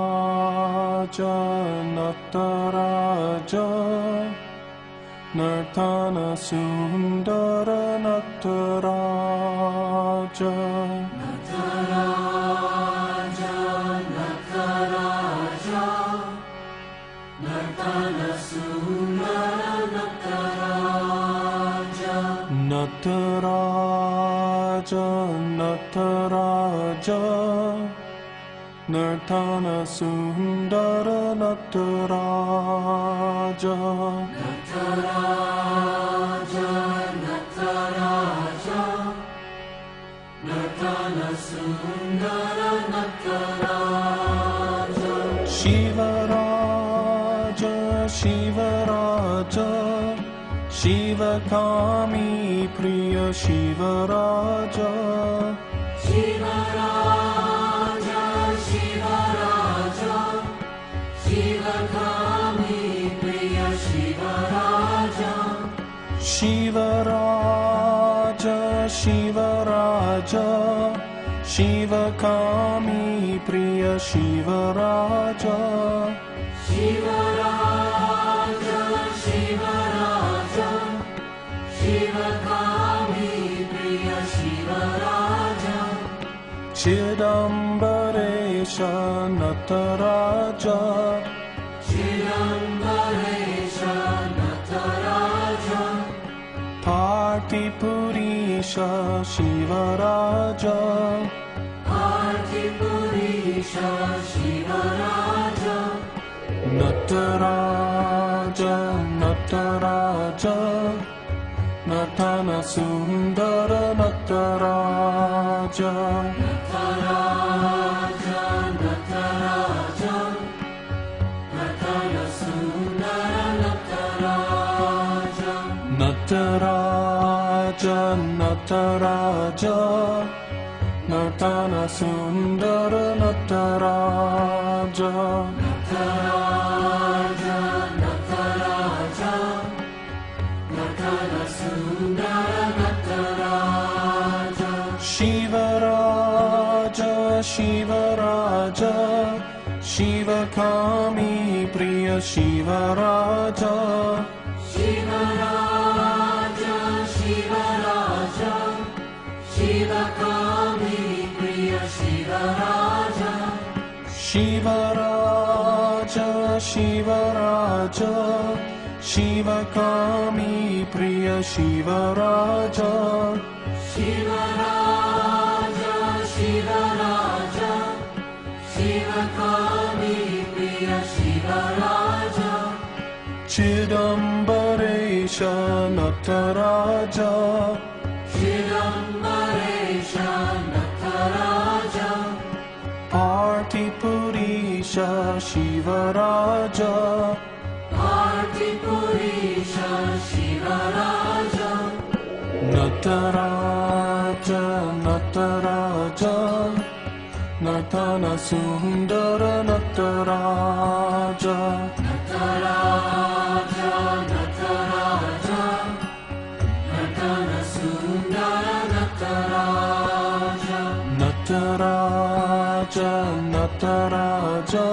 Nataraja, Nataraja, Nartana Sundara Nataraja. Nataraja, Nataraja, Nartana Sundara Nataraja. Nataraja, Nataraja, Nartana Sundara Nataraja. Nataraja, Nataraja, Nartana Sundara Nataraja. Shivaraja, Shivaraja, Shivakami Priya Shivaraja. Shivaraja, Shivaraja, Shivakami Priya Shivaraja. Shivaraja, Shivaraja, Shivakami Priya Shivaraja. Shivaraja, Shivaraja, Shivakami Priya Shivaraja. Chidambaresha Nataraja, Chidambaresha Nataraja. Partipurisha Shivaraja, Partipurisha Shivaraja. Nataraja, Nataraja, Nartana Sundara Nataraja. Nataraja, Nataraja, Nartana Sundara Nataraja. Nataraja, Nataraja, Nartana Sundara Nataraja. Nataraja, Nataraja, Nartana Sundara Nataraja. Shivaraja, Shivaraja, Shivakami Priya Shivaraja. Shivaraja, Shivaraja, Shivakami Priya Shivaraja. Shivaraja, Shivaraja, Shivakami Priya Shivaraja. Shivaraja, Shivaraja, Shivakami Priya Shivaraja. Chidambaresha Nataraja, Chidambaresha Nataraja. Partipurisha Shivaraja, Partipurisha Shivaraja. Nataraja, Nataraja, Nartana Sundara Nataraja. Nataraja, Nataraja, Nartana Sundara Nataraja. Nataraja, Nataraja,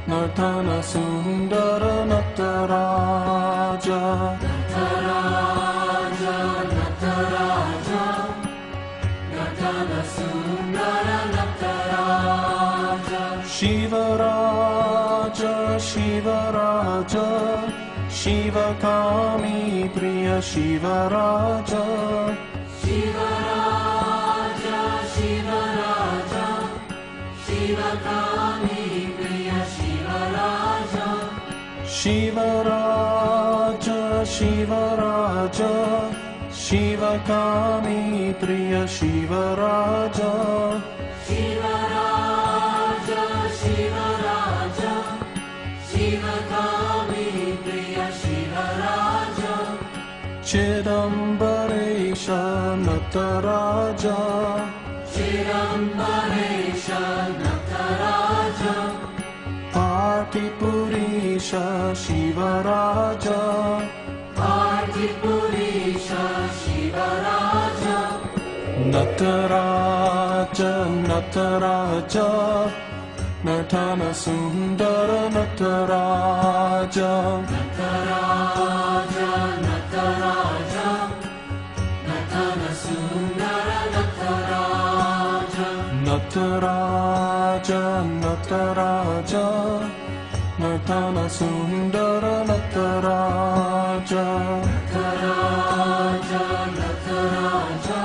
Nartana Sundara Nataraja. Nataraja, Nataraja, Nartana Sundara Nataraja. Shivaraja, Shivaraja, Shivakami Priya Shivaraja. Shivaraja, Shivaraja, Shivakami Priya Shivaraja. Shivaraja, Shivaraja, Shivakami Priya Shivaraja. Shivaraja, Shivaraja, Shivakami Priya Shivaraja. Chidambaresha Nataraja, Chidambaresha Nataraja. Partipurisha Shivaraja, Partipurisha Shivaraja. Nataraja, Nataraja, Nartana Sundara Nataraja. Nataraja, Nataraja, Nartana Sundara Nataraja. Nataraja, Nataraja, Nartana Sundara Nataraja. Nataraja, Nataraja,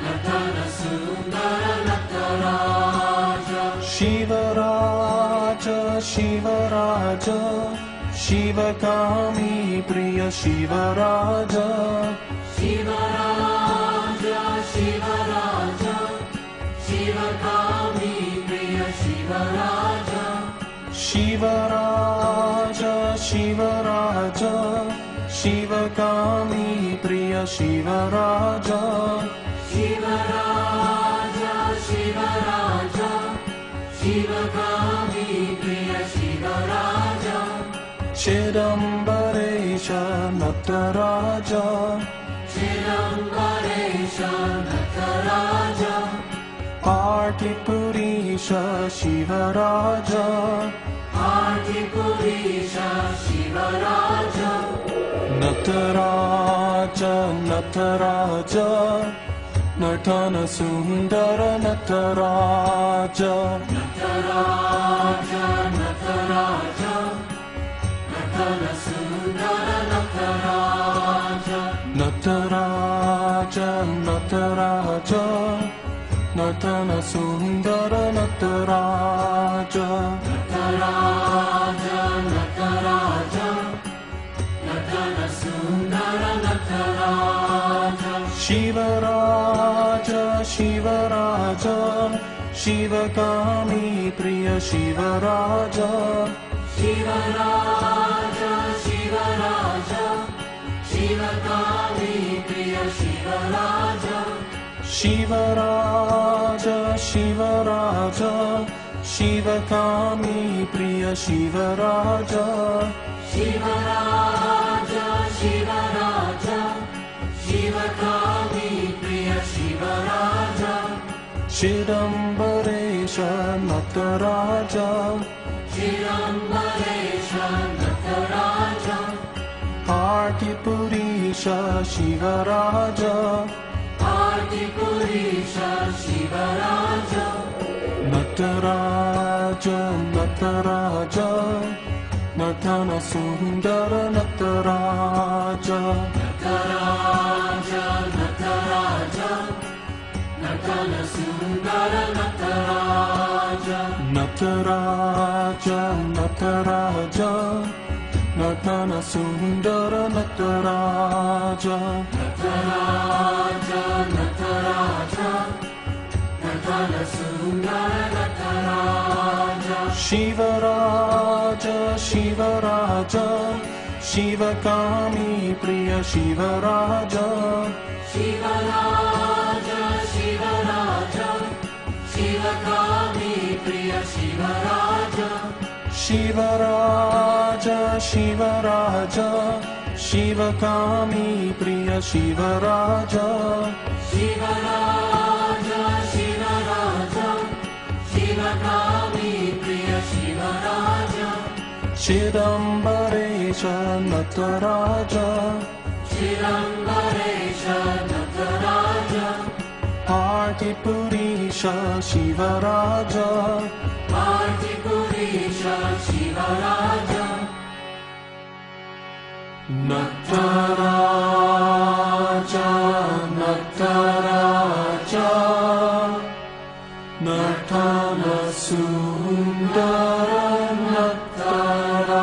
Nartana Sundara Nataraja. Shivaraja, Shivaraja, Shivakami Priya Shivaraja. Shivaraja, Shivaraja, Shivakami Priya Shivaraja. Shivaraja, Shivaraja, Shivakami Priya Shivaraja. Shivaraja, Shivaraja, Shivakami Priya Shivaraja. Chidambaresha Nataraja. Chidambaresha Nataraja. Partipurisha Shivaraja. Partipurisha Shivaraja. Nataraja, Nataraja, Nartana Sundara Nataraja. Nataraja, Nataraja, Nartana Sundara Nataraja. Nataraja, Nataraja, Nartana Sundara Nataraja. Nataraja, Nataraja, Nartana Sundara Nataraja. Shivaraja, Shivaraja, Shivakami Priya Shivaraja. Shivaraja, Shivaraja, Shivakami Priya Shivaraja. Shivaraja, Shivaraja, Shivakami Priya Shivaraja. Shivaraja, Shivaraja, Shivakami Priya Shivaraja. Chidambaresha Nataraja. Chidambaresha Nataraja. Partipurisha Shivaraja. Partipurisha Shivaraja. Nataraja, Nataraja, Nartana Sundara Nataraja. Nataraja, Nataraja, Nartana Sundara Nataraja. Nataraja, Nataraja, Nartana Sundara Nataraja. Nataraja, Nataraja, Nartana Sundara Nataraja. Shivaraja, Shivaraja, Shivakami Priya Shivaraja. Shivaraja, Shivaraja, Shivakami Priya Shivaraja. Shivaraja, Shivaraja, Shivakami Priya Shivaraja. Shivaraja, Shivaraja, Shivakami Priya Shivaraja. Chidambaresha Nataraja. Chidambaresha Nataraja. Partipurisha Shivaraja. Partipurisha Shivaraja. Nataraja, Nataraja, Nartana Sundara Nataraja.